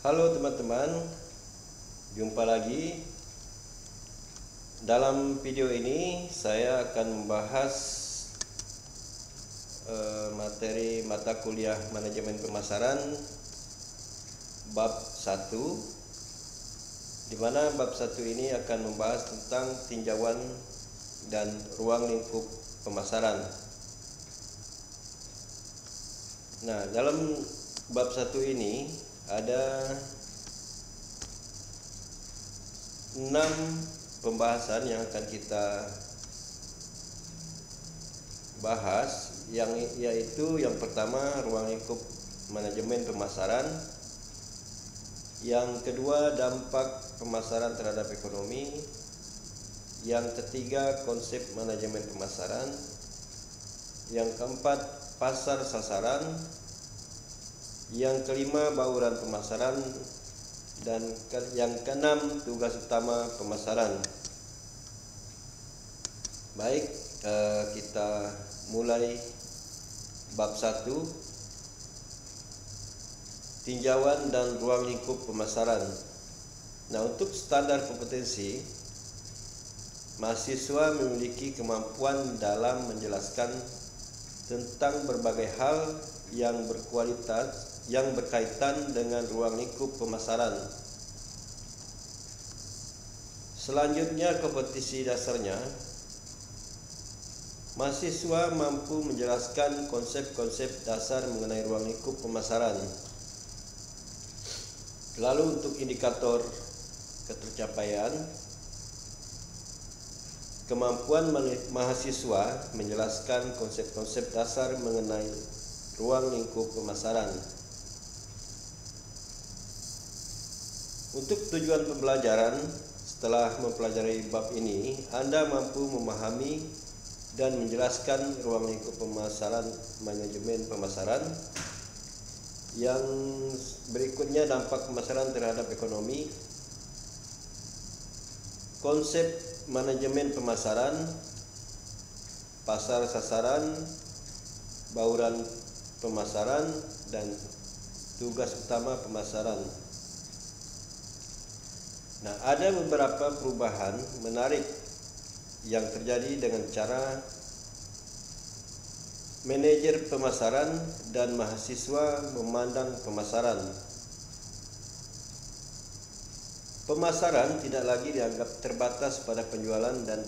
Halo teman-teman, jumpa lagi. Dalam video ini saya akan membahas materi mata kuliah manajemen pemasaran bab 1, di mana bab 1 ini akan membahas tentang tinjauan dan ruang lingkup pemasaran. Nah, dalam bab 1 ini ada 6 pembahasan yang akan kita bahas, yaitu yang pertama ruang lingkup manajemen pemasaran, yang kedua dampak pemasaran terhadap ekonomi, yang ketiga konsep manajemen pemasaran, yang keempat pasar sasaran, yang kelima bauran pemasaran, dan yang keenam tugas utama pemasaran. Baik, kita mulai bab 1, tinjauan dan ruang lingkup pemasaran. Nah, untuk standar kompetensi, mahasiswa memiliki kemampuan dalam menjelaskan tentang berbagai hal yang berkualitas yang berkaitan dengan ruang lingkup pemasaran. Selanjutnya, kompetisi dasarnya, mahasiswa mampu menjelaskan konsep-konsep dasar mengenai ruang lingkup pemasaran. Lalu untuk indikator ketercapaian, kemampuan mahasiswa menjelaskan konsep-konsep dasar mengenai ruang lingkup pemasaran. Untuk tujuan pembelajaran, setelah mempelajari bab ini, Anda mampu memahami dan menjelaskan ruang lingkup pemasaran, manajemen pemasaran. Yang berikutnya dampak pemasaran terhadap ekonomi, konsep manajemen pemasaran, pasar sasaran, bauran pemasaran, dan tugas utama pemasaran. Nah, ada beberapa perubahan menarik yang terjadi dengan cara manajer pemasaran dan mahasiswa memandang pemasaran. Pemasaran tidak lagi dianggap terbatas pada penjualan dan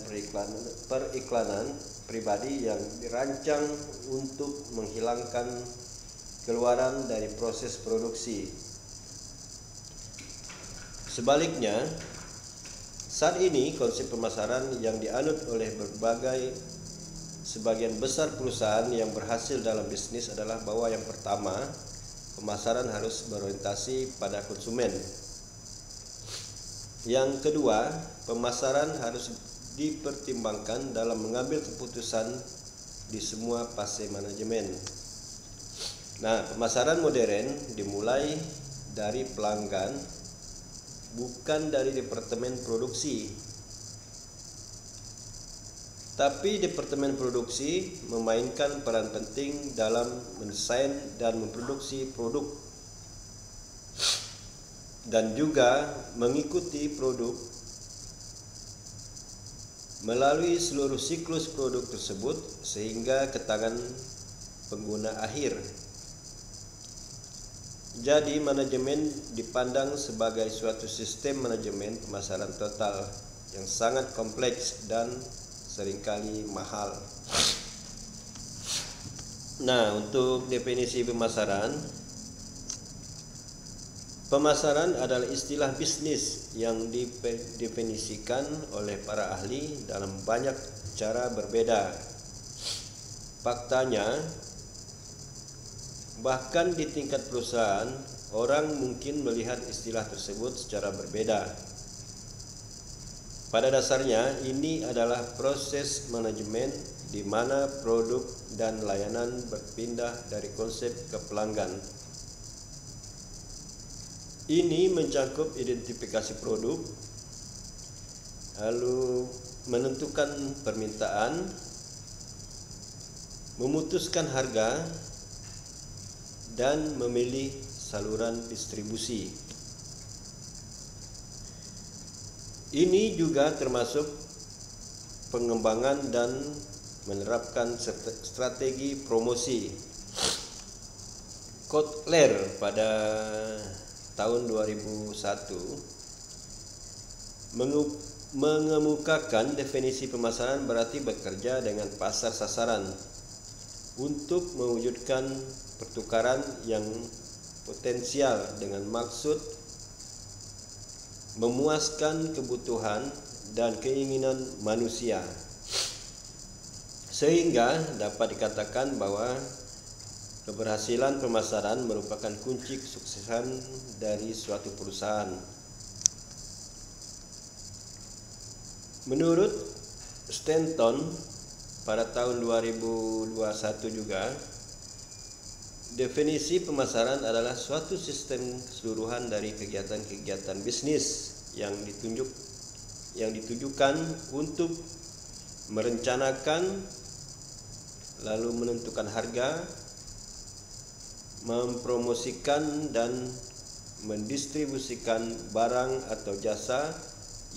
periklanan pribadi yang dirancang untuk menghilangkan keluaran dari proses produksi. Sebaliknya, saat ini konsep pemasaran yang dianut oleh sebagian besar perusahaan yang berhasil dalam bisnis adalah bahwa yang pertama, pemasaran harus berorientasi pada konsumen. Yang kedua, pemasaran harus dipertimbangkan dalam mengambil keputusan di semua fase manajemen. Nah, pemasaran modern dimulai dari pelanggan, bukan dari departemen produksi. Tapi departemen produksi memainkan peran penting dalam mendesain dan memproduksi produk, dan juga mengikuti produk melalui seluruh siklus produk tersebut sehingga ke tangan pengguna akhir. Jadi, manajemen dipandang sebagai suatu sistem manajemen pemasaran total yang sangat kompleks dan seringkali mahal. Nah, untuk definisi pemasaran, pemasaran adalah istilah bisnis yang didefinisikan oleh para ahli dalam banyak cara berbeda. Faktanya, bahkan di tingkat perusahaan, orang mungkin melihat istilah tersebut secara berbeda. Pada dasarnya, ini adalah proses manajemen di mana produk dan layanan berpindah dari konsep ke pelanggan. Ini mencakup identifikasi produk, lalu menentukan permintaan, memutuskan harga, dan memilih saluran distribusi. Ini juga termasuk pengembangan dan menerapkan strategi promosi. Kotler pada tahun 2001 mengemukakan definisi pemasaran berarti bekerja dengan pasar sasaran untuk mewujudkan pertukaran yang potensial dengan maksud memuaskan kebutuhan dan keinginan manusia, sehingga dapat dikatakan bahwa keberhasilan pemasaran merupakan kunci kesuksesan dari suatu perusahaan. Menurut Stanton pada tahun 2021 juga, definisi pemasaran adalah suatu sistem keseluruhan dari kegiatan-kegiatan bisnis yang ditujukan untuk merencanakan, lalu menentukan harga, mempromosikan dan mendistribusikan barang atau jasa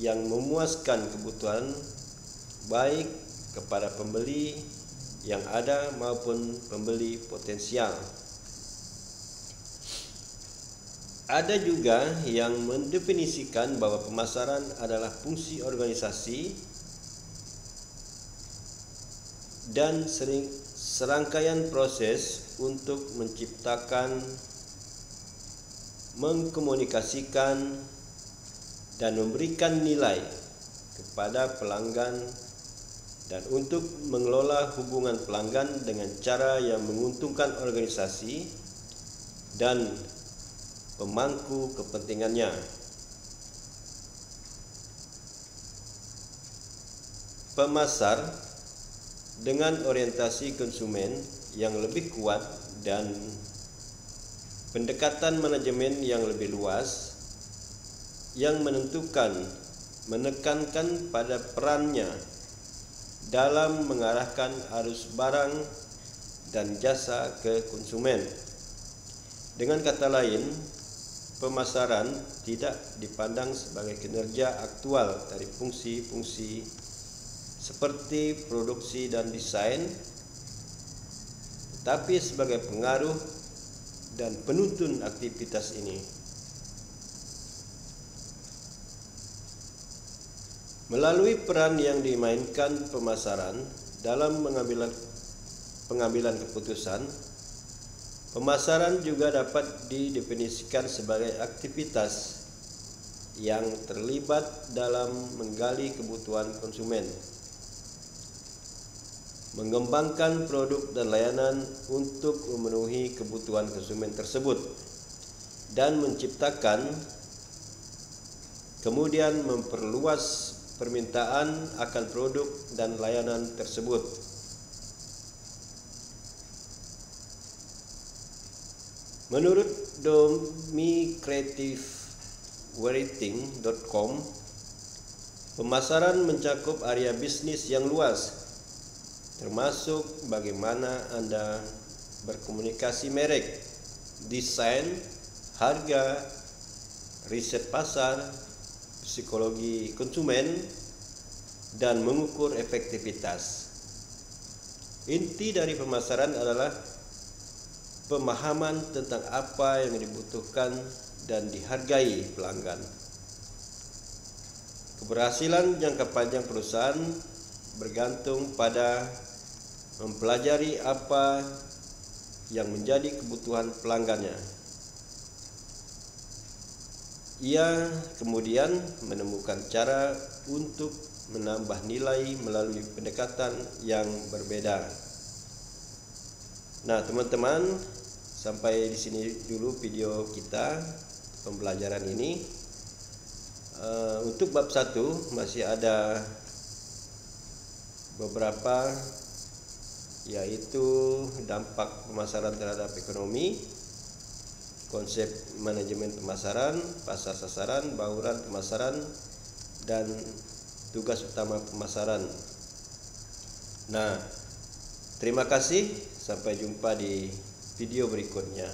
yang memuaskan kebutuhan baik kepada pembeli yang ada maupun pembeli potensial. Ada juga yang mendefinisikan bahwa pemasaran adalah fungsi organisasi dan serangkaian proses untuk menciptakan, mengkomunikasikan, dan memberikan nilai kepada pelanggan dan untuk mengelola hubungan pelanggan dengan cara yang menguntungkan organisasi dan pemangku kepentingannya. Pemasar dengan orientasi konsumen yang lebih kuat dan pendekatan manajemen yang lebih luas yang menekankan pada perannya dalam mengarahkan arus barang dan jasa ke konsumen. Dengan kata lain, pemasaran tidak dipandang sebagai kinerja aktual dari fungsi-fungsi seperti produksi dan desain, tapi sebagai pengaruh dan penuntun aktivitas ini. Melalui peran yang dimainkan pemasaran dalam pengambilan keputusan, pemasaran juga dapat didefinisikan sebagai aktivitas yang terlibat dalam menggali kebutuhan konsumen, mengembangkan produk dan layanan untuk memenuhi kebutuhan konsumen tersebut, dan menciptakan, kemudian memperluas permintaan akan produk dan layanan tersebut. Menurut domicreativerating.com, pemasaran mencakup area bisnis yang luas, termasuk bagaimana Anda berkomunikasi merek, desain, harga, riset pasar, psikologi konsumen, dan mengukur efektivitas. Inti dari pemasaran adalah pemahaman tentang apa yang dibutuhkan dan dihargai pelanggan. Keberhasilan jangka panjang perusahaan bergantung pada mempelajari apa yang menjadi kebutuhan pelanggannya. Ia kemudian menemukan cara untuk menambah nilai melalui pendekatan yang berbeda. Nah, teman-teman, sampai di sini dulu video kita pembelajaran ini. Untuk bab 1 masih ada beberapa, yaitu dampak pemasaran terhadap ekonomi, konsep manajemen pemasaran, pasar sasaran, bauran pemasaran, dan tugas utama pemasaran. Nah, terima kasih, sampai jumpa di video berikutnya.